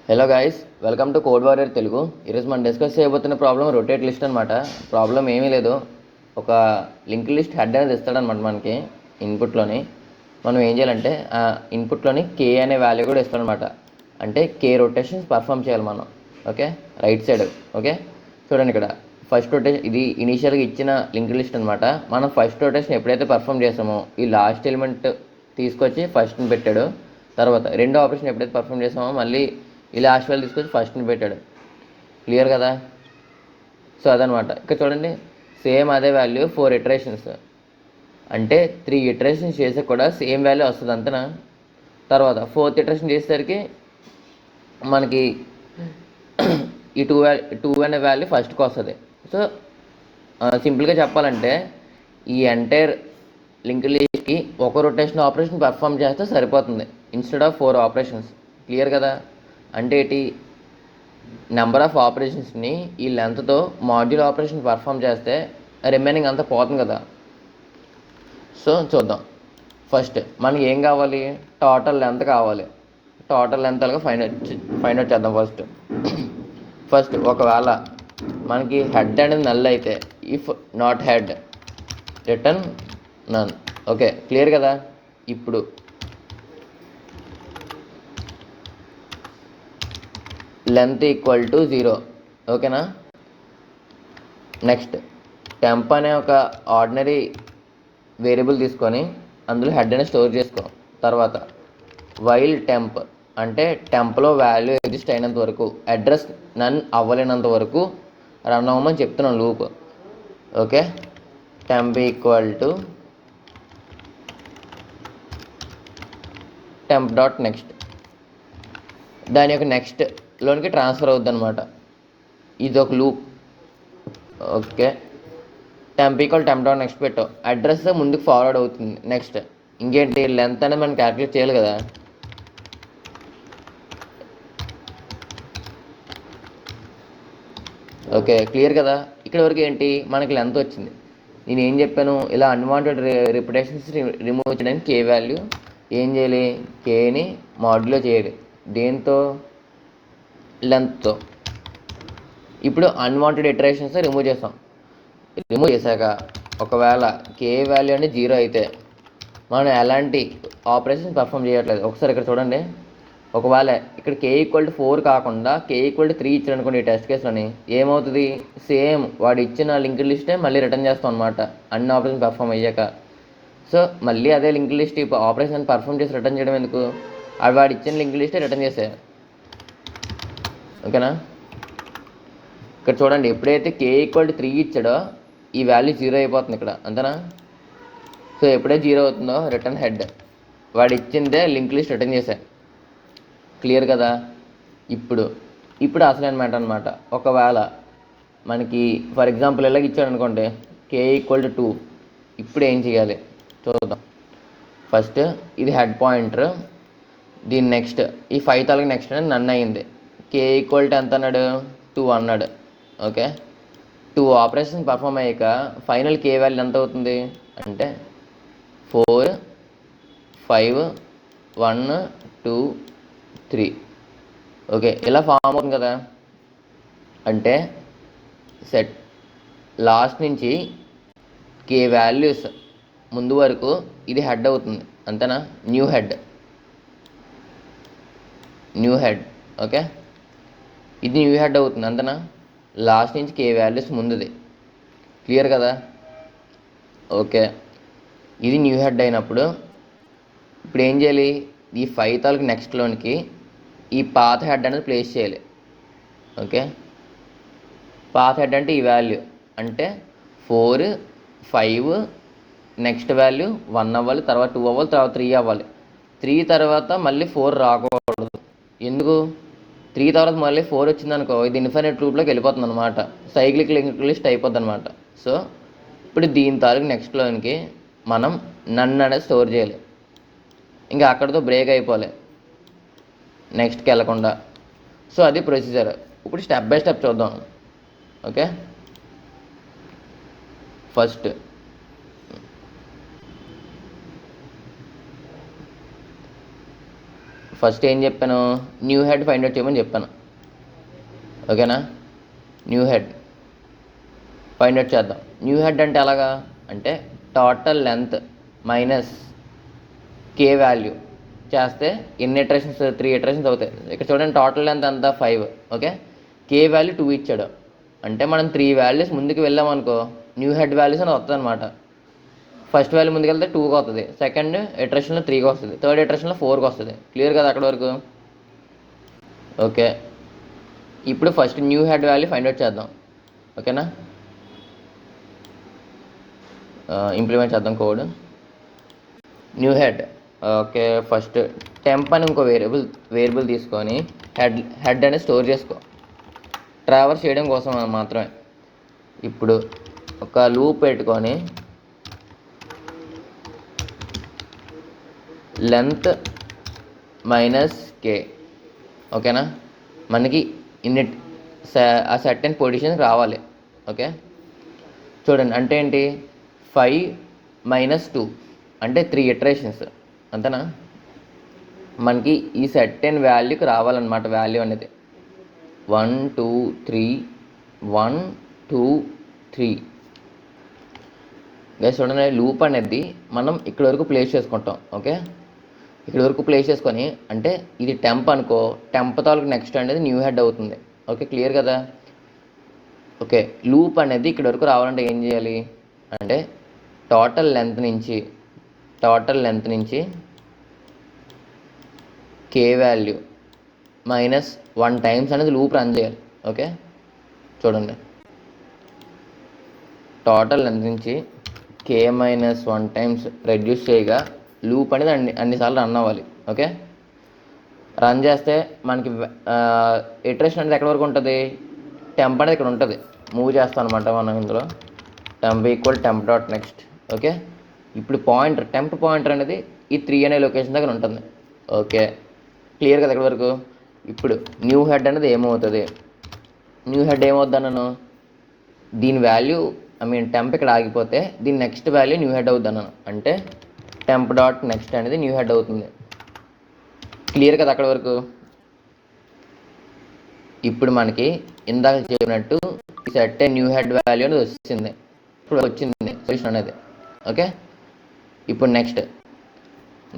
Hello guys, welcome to code warrior Telugu. ఈరోజు మనం discuss చేయబోతున్న ప్రాబ్లం రొటేట్ లిస్ట్ అనమాట. ప్రాబ్లం ఏమీ లేదు, ఒక లింక్ లిస్ట్ హెడ్ అనేది ఇస్తాడనమాట మనకి ఇన్పుట్లోని. మనం ఏం చేయాలంటే ఆ ఇన్పుట్లోని కే అనే వాల్యూ కూడా ఇస్తాడనమాట. అంటే కే రొటేషన్స్ పర్ఫామ్ చేయాలి మనం. Okay, right side. ఓకే, చూడండి ఇక్కడ ఫస్ట్ రొటేషన్, ఇది ఇనీషియల్గా ఇచ్చిన లింక్ లిస్ట్ అనమాట. మనం ఫస్ట్ రొటేషన్ ఎప్పుడైతే పర్ఫామ్ చేసామో ఈ లాస్ట్ ఎలిమెంట్ తీసుకొచ్చి ఫస్ట్ని పెట్టాడు. తర్వాత రెండో ఆపరేషన్ ఎప్పుడైతే పర్ఫామ్ చేసామో మళ్ళీ ఈ లాస్ట్ వాల్యూ తీసుకొచ్చి ఫస్ట్ని పెట్టాడు. క్లియర్ కదా? సో అదనమాట. ఇక్కడ చూడండి, సేమ్ అదే వాల్యూ 4 ఇటరేషన్స్, అంటే 3 ఇటరేషన్స్ చేసే కూడా సేమ్ వాల్యూ వస్తుంది అంతేనా. తర్వాత 4th ఇటరేషన్ చేసేసరికి మనకి ఈ టూ అనే వాల్యూ ఫస్ట్కి వస్తుంది. సో సింపుల్గా చెప్పాలంటే ఈ ఎంటైర్ లింక్ లిస్ట్కి ఒక రొటేషన్ ఆపరేషన్ పర్ఫామ్ చేస్తే సరిపోతుంది ఇన్స్టెడ్ ఆఫ్ 4 ఆపరేషన్స్. క్లియర్ కదా? అంటే ఏంటి, నెంబర్ ఆఫ్ ఆపరేషన్స్ని ఈ లెంత్తో మాడ్యూల్ ఆపరేషన్ పర్ఫామ్ చేస్తే రిమైనింగ్ అంతా పోతుంది కదా. సో చూద్దాం. ఫస్ట్ మనకి ఏం కావాలి, టోటల్ లెంత్ కావాలి. టోటల్ లెంత్ అలాగా ఫైండ్ అవుట్ చేద్దాం. ఫస్ట్ ఒకవేళ మనకి హెడ్ అనేది నల్ అయితే, if not head return none. Okay, clear కదా? ఇప్పుడు లెంత్ ఈక్వల్ టు 0. ఓకేనా? నెక్స్ట్ టెంప్ అనే ఒక ఆర్డినరీ వేరియబుల్ తీసుకొని అందులో హెడ్ అని స్టోర్ చేసుకో. తర్వాత వైల్ టెంప్ అంటే టెంప్లో వాల్యూ ఎగ్జిస్ట్ అయినంత వరకు, అడ్రస్ నన్ అవ్వలేనంత వరకు రన్ అవ్వమని చెప్తున్నాను loop. Okay, temp equal to temp dot next, దాని యొక్క నెక్స్ట్లోనికి ట్రాన్స్ఫర్ అవుద్ది అనమాట. ఇది ఒక loop. Okay, temp equal temp dot next పెట్టు, అడ్రస్ ముందుకు ఫార్వర్డ్ అవుతుంది. నెక్స్ట్ ఇంకేంటి, లెంత్ అనేది మనం క్యాలిక్యులేట్ చేయాలి కదా. ఓకే, క్లియర్ కదా? ఇక్కడ వరకు ఏంటి, మనకి లెంత్ వచ్చింది. నేను ఏం చెప్పాను, ఇలా అన్వాంటెడ్ రిపిటేషన్స్ రిమూవ్ చేయడానికి కే వాల్యూ ఏం చేయాలి, కేని మాడ్యులో చేయాలి. దేంతో? లెంత్తో. ఇప్పుడు అన్వాంటెడ్ ఇటరేషన్స్ రిమూవ్ చేస్తాం. రిమూవ్ చేశాక ఒకవేళ కే వాల్యూ అనేది 0 అయితే మనం ఎలాంటి ఆపరేషన్ పర్ఫామ్ చేయట్లేదు. ఒకసారి ఇక్కడ చూడండి, ఒకవేళ ఇక్కడ కే ఈక్వల్ టు 4 కాకుండా కే ఈక్వల్ టు 3 ఇచ్చాడు అనుకోండి, ఈ టెస్ట్ కేసులోని ఏమవుతుంది, సేమ్ వాడు ఇచ్చిన లింక్ లిస్టే మళ్ళీ రిటర్న్ చేస్తాం అనమాట అన్ని ఆపరేషన్ పర్ఫామ్ అయ్యాక. సో మళ్ళీ అదే లింక్ లిస్ట్ ఇప్పుడు ఆపరేషన్ పర్ఫామ్ చేసి రిటర్న్ చేయడం ఎందుకు, అది వాడు ఇచ్చిన లింక్ లిస్టే రిటర్న్ చేసే. ఓకేనా? ఇక్కడ చూడండి, ఎప్పుడైతే కే ఈక్వల్ టు 3 ఇచ్చాడో ఈ వాల్యూ 0 అయిపోతుంది ఇక్కడ, అంతేనా. సో ఎప్పుడైతే 0 అవుతుందో రిటర్న్ హెడ్, వాడు ఇచ్చిందే లింక్ లిస్ట్ రిటర్న్ చేశా. క్లియర్ కదా? ఇప్పుడు అసలైన మ్యాటర్ అనమాట. ఒకవేళ మనకి ఫర్ ఎగ్జాంపుల్ ఇలాగ ఇచ్చాడు అనుకోండి, కే ఈక్వల్ టు 2, ఇప్పుడు ఏం చేయాలి చూద్దాం. ఫస్ట్ ఇది హెడ్ పాయింటర్, దీని నెక్స్ట్ ఈ 5 తాలకి నెక్స్ట్ అనేది నన్ను అయింది. కే ఈక్వల్ టు ఎంత అన్నాడు, 2 అన్నాడు. ఓకే, 2 ఆపరేషన్ పర్ఫామ్ అయ్యాక ఫైనల్ కే వాల్యూ ఎంత అవుతుంది అంటే 4, 5, 1, 2, 3. ఓకే, ఇలా ఫామ్ అవుతుంది కదా. అంటే సెట్ లాస్ట్ నుంచి కే వాల్యూస్ ముందు వరకు ఇది హెడ్ అవుతుంది, అంతేనా. New head. ఓకే, ఇది న్యూ హెడ్ అవుతుంది, అంతేనా. లాస్ట్ నుంచి కే వాల్యూస్ ముందుది. క్లియర్ కదా? ఓకే, ఇది న్యూ హెడ్ అయినప్పుడు ఇప్పుడు ఏం చేయాలి, ఈ 5 తాలూకు నెక్స్ట్లోనికి ఈ పాత హెడ్ అనేది ప్లేస్ చేయాలి. ఓకే, పాత హెడ్ అంటే ఈ వాల్యూ, అంటే 4, 5 నెక్స్ట్ వాల్యూ 1 అవ్వాలి, తర్వాత 2 అవ్వాలి, తర్వాత 3 అవ్వాలి. 3 తర్వాత మళ్ళీ 4 రాకూడదు. ఎందుకు, 3 తర్వాత మళ్ళీ 4 వచ్చిందనుకో ఇది ఇన్ఫైనైట్ లూప్లోకి వెళ్ళిపోతుంది అనమాట, సైక్లిక్ లింక్ లిస్ట్ అయిపోద్ది అనమాట. సో ఇప్పుడు దీని తాలూకు నెక్స్ట్లోనికి మనం నన్ను అనేది స్టోర్ చేయాలి, ఇంకా అక్కడితో బ్రేక్ అయిపోవాలి నెక్స్ట్కి వెళ్ళకుండా. సో అది ప్రొసీజర్. ఇప్పుడు స్టెప్ బై స్టెప్ చూద్దాం. ఓకే, ఫస్ట్ ఏం చెప్పాను, న్యూ హెడ్ ఫైండ్ అవుట్ చేయమని చెప్పాను. ఓకేనా, న్యూ హెడ్ ఫైండ్ అవుట్ చేద్దాం. న్యూ హెడ్ అంటే ఎలాగా అంటే టోటల్ లెంత్ మైనస్ కే వాల్యూ చేస్తే ఎన్ని ఇటరేషన్స్, 3 ఇటరేషన్స్ అవుతాయి. ఇక్కడ చూడండి టోటల్ లెంత్ అంతా 5. ఓకే, కే వాల్యూ 2 ఇచ్చాడు అంటే మనం 3 వాల్యూస్ ముందుకు వెళ్ళామనుకో న్యూ హెడ్ వాల్యూస్ అని వస్తుంది అనమాట. ఫస్ట్ వాల్యూ ముందుకు వెళ్తే 2కి వస్తుంది, సెకండ్ ఇటరేషన్లో 3కి వస్తుంది, థర్డ్ ఇటరేషన్లో 4కి వస్తుంది. క్లియర్ కదా అక్కడ వరకు? ఓకే, ఇప్పుడు first new head value find out చేద్దాం. ఓకేనా, ఇంప్లిమెంట్ చేద్దాం code. New head. Okay, first temp అని ఇంకో వేరియబుల్ తీసుకొని హెడ్ అనేది స్టోర్ చేసుకో, ట్రావర్స్ చేయడం కోసం మాత్రమే. ఇప్పుడు ఒక లూప్ పెట్టుకొని లెంత్ మైనస్ కే. ఓకేనా, మనకి ఇన్ని ఆ సర్టెన్ పొజిషన్ రావాలి. ఓకే, చూడండి అంటే ఏంటి, 5 - 2 అంటే 3 ఇటరేషన్స్. అంతేనా, మనకి ఈ సర్టెన్ వాల్యూకి రావాలన్నమాట. వాల్యూ అనేది 1 2 3 1 2 3. గైస్ చూడండి, లూప్ అనేది మనం ఇక్కడ వరకు ప్లేస్ చేసుకుంటాం. ఓకే, ఇక్కడ వరకు ప్లేస్ చేసుకొని అంటే ఇది టెంప్ అనుకో, టెంప్ తాలూకు నెక్స్ట్ అనేది న్యూ హెడ్ అవుతుంది. ఓకే, క్లియర్ కదా? ఓకే, లూప్ అనేది ఇక్కడ వరకు రావాలంటే ఏం చేయాలి అంటే టోటల్ లెంత్ నుంచి కే వాల్యూ -1 టైమ్స్ అనేది లూప్ రన్ చేయాలి. ఓకే, చూడండి టోటల్ లెంత్ నుంచి కే -1 టైమ్స్ రెడ్యూస్ చేయగా లూప్ అనేది అన్నిసార్లు రన్ అవ్వాలి. ఓకే, రన్ చేస్తే మనకి ఇటరేషన్ అనేది ఎక్కడి వరకు ఉంటుంది, టెంప్ అనేది ఇక్కడ ఉంటుంది. మూవ్ చేస్తాం అనమాట మనం ఇందులో, temp equal temp dot next. Okay, ఇప్పుడు టెంప్ పాయింటర్ అనేది ఈ 3 అనే లొకేషన్ దగ్గర ఉంటుంది. ఓకే, క్లియర్ కదా ఇక్కడ వరకు? ఇప్పుడు న్యూ హెడ్ అనేది ఏమవుతుంది, న్యూ హెడ్ ఏమవుద్ది అన్నాను, దీని వాల్యూ టెంప్ ఇక్కడ ఆగిపోతే దీని నెక్స్ట్ వాల్యూ న్యూ హెడ్ అవుద్ది అన్నాను. అంటే టెంప్ డాట్ నెక్స్ట్ అనేది న్యూ హెడ్ అవుతుంది. క్లియర్ కదా అక్కడ వరకు? ఇప్పుడు మనకి ఇందాక చెప్పినట్టు ఈ సెట్ న్యూ హెడ్ వాల్యూ అనేది వచ్చింది సొల్యూషన్ అనేది. ఓకే, ఇప్పుడు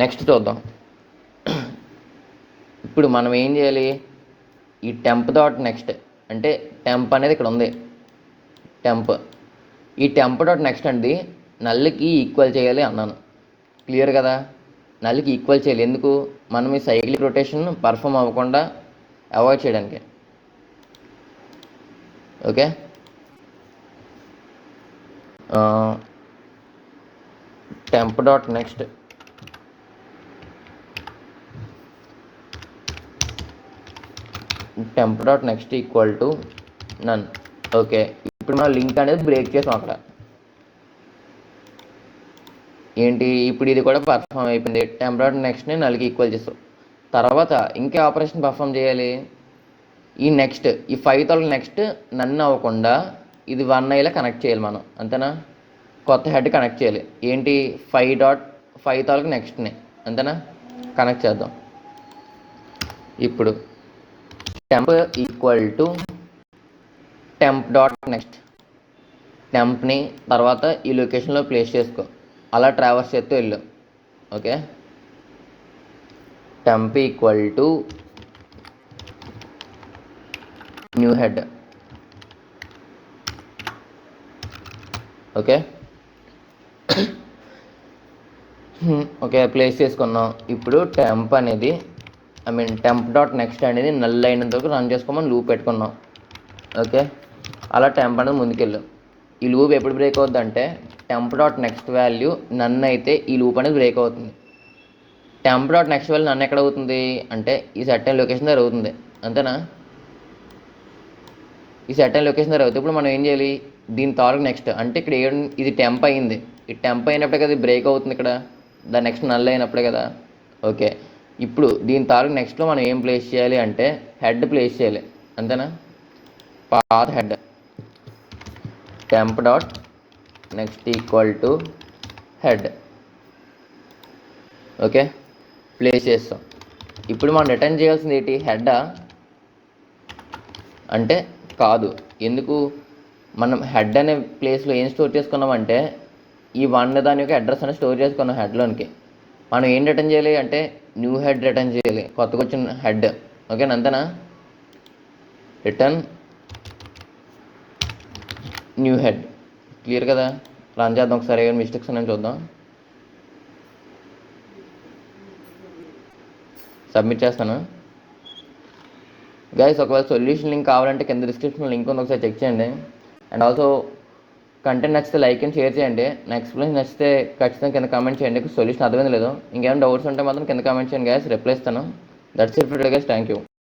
నెక్స్ట్ చూద్దాం. ఇప్పుడు మనం ఏం చేయాలి, ఈ టెంప్ డాట్ నెక్స్ట్ అంటే టెంప్ అనేది ఇక్కడ ఉంది. ఈ టెంప్ డాట్ నెక్స్ట్ అండి నల్కి ఈక్వల్ చేయాలి అన్నాను. క్లియర్ కదా? నల్కి ఈక్వల్ చేయాలి. ఎందుకు? మనం ఈ సైక్లిక్ రొటేషన్ పర్ఫామ్ అవ్వకుండా అవాయిడ్ చేయడానికి. Okay, temp dot next equal to none. Okay, ఇప్పుడు మనం లింక్ అనేది బ్రేక్ చేసాం అక్కడ. ఏంటి, ఇప్పుడు ఇది కూడా పర్ఫామ్ అయిపోయింది. టెంప్ డాట్ నెక్స్ట్ని నల్కి ఈక్వల్ చేస్తాం. తర్వాత ఇంకే ఆపరేషన్ పర్ఫామ్ చేయాలి, ఈ 5 తాలూకు నెక్స్ట్ నన్ను అవ్వకుండా ఇది 1 అయ్యేలా కనెక్ట్ చేయాలి మనం. అంతేనా, కొత్త హెడ్ కనెక్ట్ చేయాలి. ఏంటి, 5 తాలూకు నెక్స్ట్ని. అంతేనా, కనెక్ట్ చేద్దాం. ఇప్పుడు temp equal to temp dot next, టెంప్ని తర్వాత ఈ లొకేషన్లో ప్లేస్ చేసుకో, అలా ట్రావర్స్ చేస్తూ వెళ్ళు. Okay, temp equal to new head. Okay, place చేసుకున్నాం. ఇప్పుడు టెంప్ అనేది టెంప్ డాట్ నెక్స్ట్ అనేది నల్ అయినంత వరకు రన్ చేసుకోమని లూప్ పెట్టుకున్నాం. ఓకే, అలా టెంప్ అనేది ముందుకెళ్ళాం. ఈ లూప్ ఎప్పుడు బ్రేక్ అవుద్ది అంటే టెంప్ డాట్ నెక్స్ట్ వాల్యూ నన్ను అయితే ఈ లూప్ అనేది బ్రేక్ అవుతుంది. టెంప్ డాట్ నెక్స్ట్ వాల్యూ నన్ను ఎక్కడ అవుతుంది అంటే ఈ సర్టెన్ లొకేషన్ దగ్గర అవుతుంది. అంతేనా, ఈ సర్టెన్ లొకేషన్ దగ్గర అవుతుంది. ఇప్పుడు మనం ఏం చేయాలి, దీని తాలూకు నెక్స్ట్ అంటే ఇక్కడ ఇది టెంప్ అయింది. ఈ టెంప్ అయినప్పుడే కదా బ్రేక్ అవుతుంది ఇక్కడ, దాని నెక్స్ట్ నల్ అయినప్పుడే కదా. ఓకే, ఇప్పుడు దీని తాలూకు నెక్స్ట్లో మనం ఏం ప్లేస్ చేయాలి అంటే హెడ్ ప్లేస్ చేయాలి. అంతేనా, path head temp dot next equal to head. Okay, place చేస్తాం. ఇప్పుడు మనం రిటర్న్ చేయాల్సింది ఏంటి, హెడ్డా అంటే కాదు. ఎందుకు, మనం హెడ్ అనే ప్లేస్లో ఏం స్టోర్ చేసుకున్నామంటే ఈ వన్ దాని యొక్క అడ్రస్ అనేది స్టోర్ చేసుకున్నాం హెడ్లోనికి. మనం ఏం రిటర్న్ చేయాలి అంటే న్యూ హెడ్ రిటర్న్ చేయాలి, కొత్తగా వచ్చిన హెడ్. ఓకేనా, అంతేనా? Return new head. క్లియర్ కదా? రన్ చేద్దాం ఒకసారి, ఏమైనా మిస్టేక్స్ ఉన్నాయని చూద్దాం. సబ్మిట్ చేస్తాను గైస్. ఒకవేళ సొల్యూషన్ లింక్ కావాలంటే కింద డిస్క్రిప్షన్లో లింక్ ఉంది, ఒకసారి చెక్ చేయండి. అండ్ ఆల్సో కంటెంట్ నచ్చితే లైక్ అండ్ షేర్ చేయండి. నా ఎక్స్ప్లెయిన్ నచ్చితే ఖచ్చితంగా కింద కామెంట్ చేయండి. సొల్యూషన్ అర్థమైంది లేదు, ఇంకేమైనా డౌట్స్ ఉంటే మాత్రం కింద కామెంట్ చేయండి గైస్, రిప్లై ఇస్తాను. That's it for today guys, thank you.